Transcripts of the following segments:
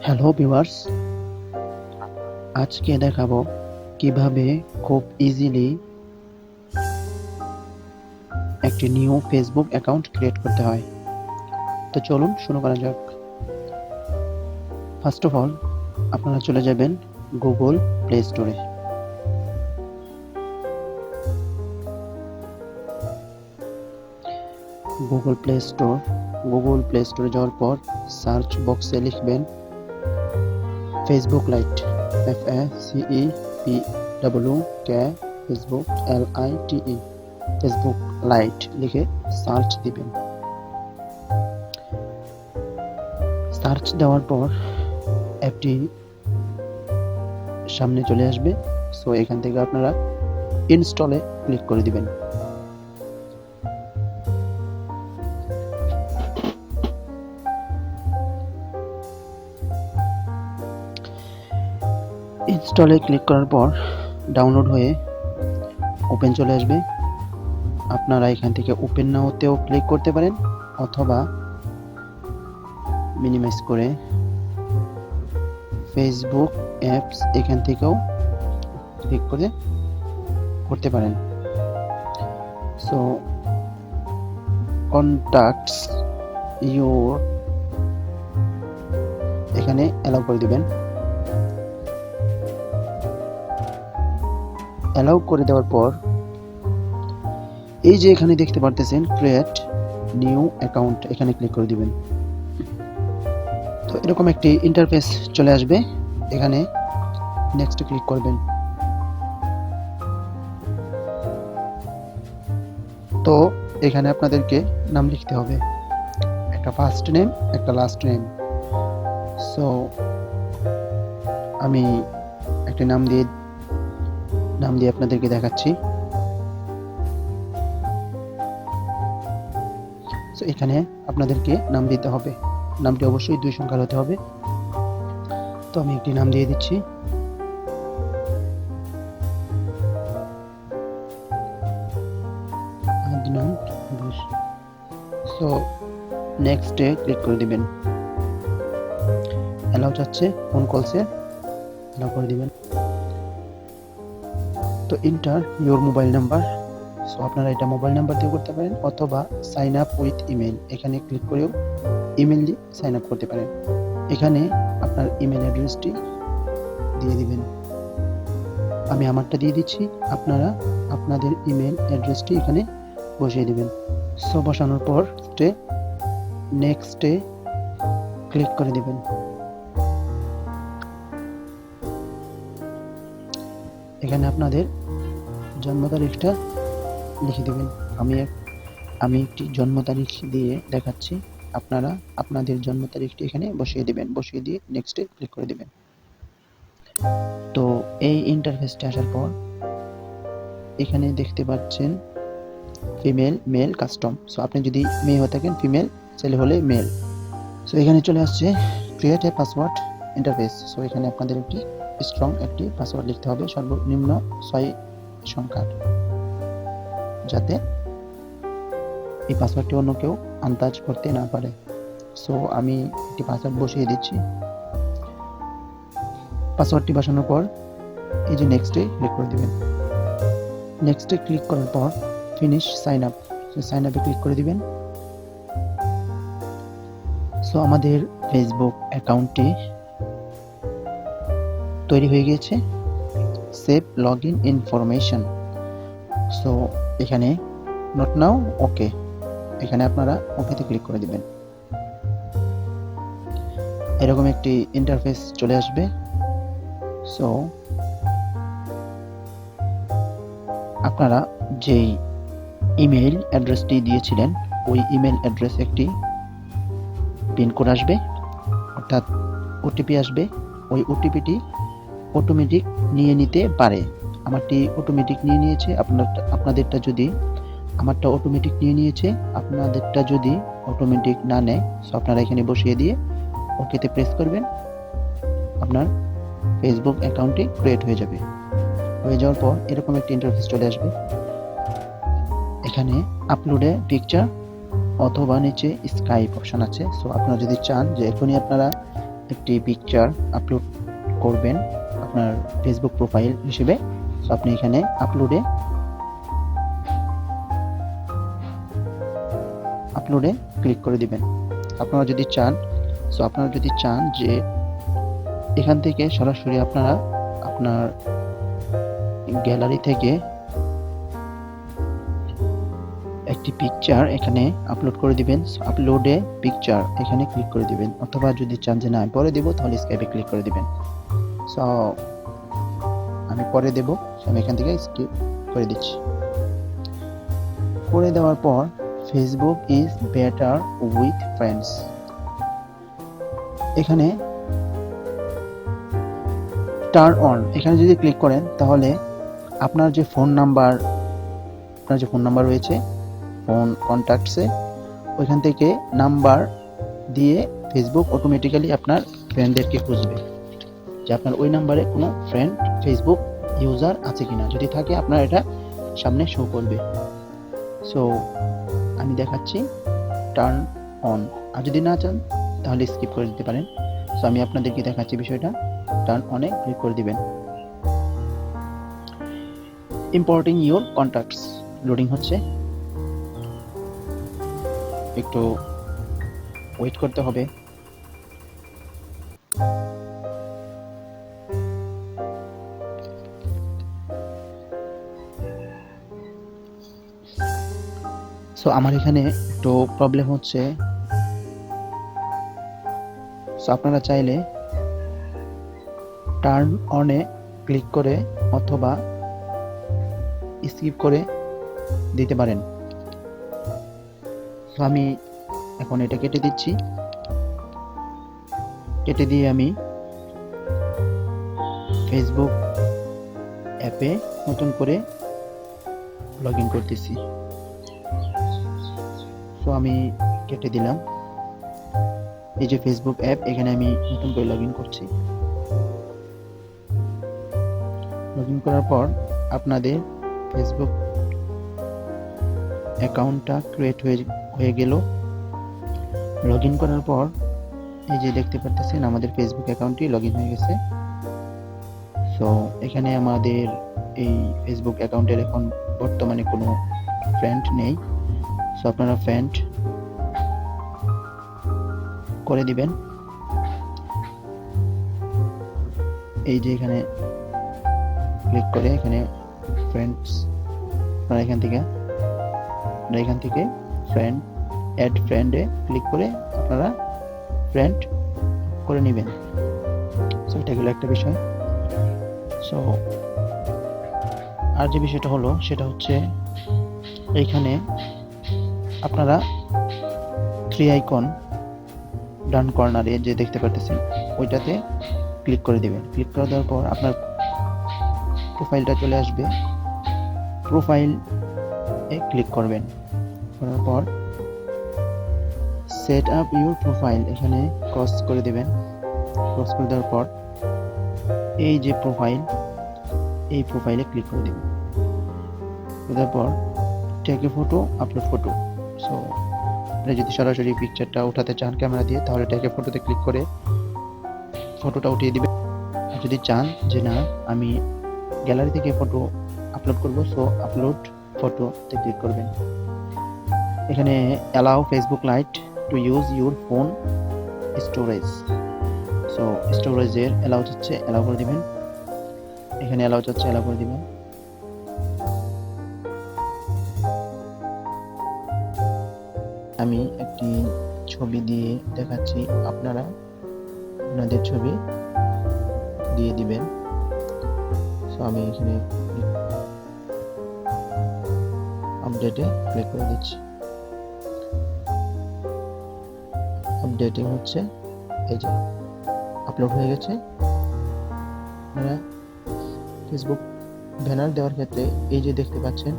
Hello viewers, আজকে দেখাবো কিভাবে খুব ইজিলি একটি নিউ ফেসবুক অ্যাকাউন্ট ক্রিয়েট করতে হয়। তো চলুন শুরু করা যাক। ফার্স্ট অফ অল আপনারা চলে যাবেন গুগল প্লে স্টোরে। গুগল প্লে স্টোরে যাওয়ার পর সার্চ বক্সে লিখবেন Facebook light, FACEBWK, Facebook LITE, Facebook light লিখে সার্চ দিবেন। সার্চ দেওয়ার পর অ্যাপটি সামনে চলে আসবে। সো এখান থেকে আপনারা ইনস্টলে ক্লিক করে দিবেন। ইনস্টলে ক্লিক করার পর ডাউনলোড হয়ে ওপেন চলে আসবে। আপনারা এখান থেকে ওপেন নাওতেও ক্লিক করতে পারেন অথবা মিনিমাইজ করে ফেসবুক অ্যাপস এখান থেকেও ক্লিক করে করতে পারেন। সো কন্টাক্টস ইউর এখানে অ্যালাউ করে দিবেন। অ্যালাউ করে দেওয়ার পর এই যে এখানে দেখতে পারতেছেন ক্রিয়েট নিউ অ্যাকাউন্ট, এখানে ক্লিক করে দিবেন। তো এরকম একটি ইন্টারফেস চলে আসবে। এখানে নেক্সট ক্লিক করবেন। তো এখানে আপনাদেরকে নাম লিখতে হবে, একটা ফার্স্ট নেম একটা লাস্ট নেম। সো আমি একটা নাম দিয়ে আপনাদেরকে দেখাচ্ছি। সো এখানে আপনাদেরকে নাম দিতে হবে, নামটি অবশ্যই 2 সংখ্যার হতে হবে। তো আমি একটি নাম দিয়ে দিচ্ছি। সো নেক্সটে ক্লিক করে দিবেন। অ্যালাউ চাচ্ছে ফোন কলসে, অ্যালাউ করে দিবেন। তো inter your mobile number. So আপনারা এটা মোবাইল নাম্বার দিয়ে করতে পারেন অথবা সাইন আপ উইথ ইমেল, এখানে ক্লিক করেও ইমেল দিয়ে সাইন আপ করতে পারেন। এখানে আপনার ইমেল অ্যাড্রেসটি দিয়ে দিবেন। আমি আমারটা দিয়ে দিচ্ছি, আপনারা আপনাদের ইমেল অ্যাড্রেসটি এখানে বসিয়ে দিবেন। সো বসানোর পর নেক্সটে ক্লিক করে দিবেন। এখানে আপনাদের জন্ম তারিখটা লিখে দিবেন। আমি একটি জন্ম তারিখ দিয়ে দেখাচ্ছি, আপনারা আপনাদের জন্ম তারিখটি এখানে বসিয়ে দিবেন। বসিয়ে দিয়ে নেক্সটে ক্লিক করে দিবেন। তো এই ইন্টারফেসটা আসার পর এখানে দেখতে পাচ্ছেন ফিমেল মেল কাস্টম। সো আপনি যদি মেয়ে হয়ে থাকেন ফিমেল, ছেলে হলে মেল। সো এখানে চলে আসছে create a password interface. So এখানে আপনাদের একটি স্ট্রং একটি পাসওয়ার্ড লিখতে হবে, সর্বনিম্ন 6 সংখ্যার, যাতে এই পাসওয়ার্ডটি অন্য কেউ আন্দাজ করতে না পারে। সো আমি একটি পাসওয়ার্ড বসিয়ে দিচ্ছি। পাসওয়ার্ডটি বসানোর পর এই যে নেক্সটে ক্লিক করে দিবেন। নেক্সটে ক্লিক করার পর ফিনিশ সাইন আপ, সাইন আপে ক্লিক করে দিবেন। সো আমাদের ফেসবুক অ্যাকাউন্টটি তৈরি হয়ে গিয়েছে। Save log in information. So এখানে নট নাও ওকে, এখানে আপনারা ওকেতে ক্লিক করে দিবেন। এরকম একটি ইন্টারফেস চলে আসবে। সো আপনারা যেই ইমেল অ্যাড্রেসটি দিয়েছিলেন ওই ইমেল অ্যাড্রেস একটি পিন কোড আসবে, অর্থাৎ ওটিপি আসবে। ওই ওটিপিটি অটোমেটিক নিয়ে নিতে পারে। আমারটি অটোমেটিক নিয়ে নিয়েছে, আপনাদেরটা যদি আমারটা অটোমেটিক নিয়ে নিয়েছে, আপনাদেরটা যদি অটোমেটিক না নেয়, সো আপনারা এখানে বসিয়ে দিয়ে ওকেতে প্রেস করবেন। আপনার ফেসবুক অ্যাকাউন্টটি ক্রিয়েট হয়ে যাবে। হয়ে যাওয়ার পর এরকম একটি ইন্টারফেস চলে আসবে। এখানে আপলোডে পিকচার অথবা নিচে স্কাইপ অপশন আছে। সো আপনারা যদি চান যে এখনই আপনারা একটি পিকচার আপলোড করবেন আপনার ফেসবুক প্রোফাইল হিসেবে। সো আপনি এখানে আপলোডে ক্লিক করে দিবেন। আপনারা যদি চান যে এখান থেকে সরাসরি আপনারা আপনার গ্যালারি থেকে একটি পিকচার এখানে আপলোড করে দিবেন। আপলোডে পিকচার এখানে ক্লিক করে দিবেন, অথবা যদি চান যে না পরে দেব তাহলে স্কাইপে ক্লিক করে দিবেন। সো আমি পরে দেব, আমি এখান থেকে স্কিপ করে দিচ্ছি। করে দেওয়ার পর Facebook is better with friends, এখানে টার্ন অন এখানে যদি ক্লিক করেন তাহলে আপনার যে ফোন নাম্বার রয়েছে ফোন কন্ট্যাক্টসে, ওইখান থেকে নাম্বার দিয়ে ফেসবুক অটোমেটিক্যালি আপনার ফ্রেন্ডদেরকে খুঁজবে যে আপনার ওই নাম্বারে কোনো ফ্রেন্ড ফেসবুক ইউজার আছে কিনা। যদি থাকে আপনার এটা সামনে শো করবে। সো আমি দেখাচ্ছি টার্ন অন, আর যদি না চান তাহলে স্কিপ করে দিতে পারেন। সো আমি আপনাদেরকে দেখাচ্ছি বিষয়টা। টার্ন অনে ক্লিক করে দিবেন। ইম্পোর্টিং ইউর কন্ট্যাক্টস লোডিং হচ্ছে, একটু ওয়েট করতে হবে। সো আমার এখানে একটু প্রবলেম হচ্ছে। সো আপনারা চাইলে টার্ন অনে ক্লিক করে অথবা স্কিপ করে দিতে পারেন। সো আমি এখন এটা কেটে দিচ্ছি। কেটে দিয়ে আমি ফেসবুক অ্যাপে নতুন করে লগ ইন করতেছি। সো আমি কেটে দিলাম। এই যে ফেসবুক অ্যাপ, এখানে আমি নতুন করে লগ ইন করছি। লগ ইন করার পর আপনাদের ফেসবুক অ্যাকাউন্টটা ক্রিয়েট হয়ে গেল। লগ ইন করার পর এই যে দেখতে পাচ্ছেন আমাদের ফেসবুক অ্যাকাউন্টটি লগ ইন হয়ে গেছে। সো এখানে আমাদের এই ফেসবুক অ্যাকাউন্টের এখন বর্তমানে কোনো ফ্রেন্ড নেই। সো আপনারা ফ্রেন্ড করে দিবেন। এই যে এখানে ক্লিক করে এখানে ফ্রেন্ডস, আপনারা এখান থেকে ফ্রেন্ড অ্যাড ফ্রেন্ডে ক্লিক করে আপনারা ফ্রেন্ড করে নেবেন। সো এটা গেল একটা বিষয়। সো আর যে বিষয়টা হলো সেটা হচ্ছে এইখানে আপনারা 3 আইকন ডান কর্নারে যে দেখতে পাচ্ছেন ওইটাতে ক্লিক করে দিবেন। ক্লিক করে দেওয়ার পর আপনার প্রোফাইলটা চলে আসবে। প্রোফাইল এ ক্লিক করবেন। করার পর সেট আপ ইউর প্রোফাইল এখানে ক্রস করে দিবেন। ক্রস করে দেওয়ার পর এই যে এই প্রোফাইলে ক্লিক করে দিবেন। তারপর take a photo, upload photo. So আপনি যদি সরাসরি পিকচারটা উঠাতে চান ক্যামেরা দিয়ে তাহলে টেক এ ফটোতে ক্লিক করে ফটোটা উঠিয়ে দিবেন। আর যদি চান যে না আমি গ্যালারি থেকে ফটো আপলোড করব, সো আপলোড ফটোতে ক্লিক করবেন। এখানে allow Facebook light to use your phone storage. So স্টোরেজের অ্যালাউ হচ্ছে অ্যালাউ করে দিবেন। এখানে অ্যালাউ হচ্ছে অ্যালাউ করে দিবেন। আমি একটি ছবি দিয়ে দেখাচ্ছি, আপনারা আপনাদের ছবি দিয়ে দিবেন। সো আমি এখানে আপডেটে ক্লিক করে দিচ্ছি। আপডেটিং হচ্ছে, এই যে আপলোড হয়ে গেছে। আপনারা ফেসবুক ব্যানার দেওয়ার ক্ষেত্রে এই যে দেখতে পাচ্ছেন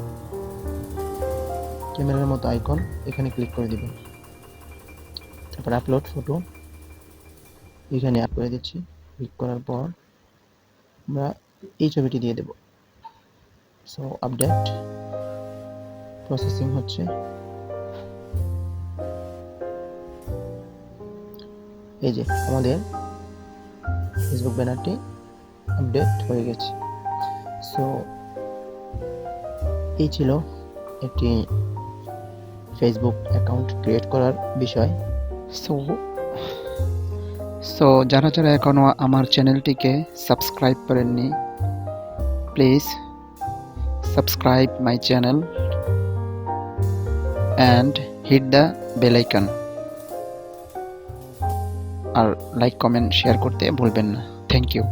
ক্যামেরার মতো আইকন, এখানে ক্লিক করে দিবেন। তারপর আপলোড ফটো এখানে অ্যাড করে দিচ্ছি। ক্লিক করার পর আমরা এই ছবিটি দিয়ে দেব। সো আপডেট প্রসেসিং হচ্ছে। এই যে আমাদের ফেসবুক ব্যানারটি আপডেট হয়ে গেছে। সো এই ছিল একটি ফেসবুক অ্যাকাউন্ট ক্রিয়েট করার বিষয়। সো যারা যারা এখনও আমার চ্যানেলটিকে সাবস্ক্রাইব করেননি, please subscribe my channel and hit the bell icon, আর লাইক কমেন্ট শেয়ার করতে ভুলবেন না। Thank you.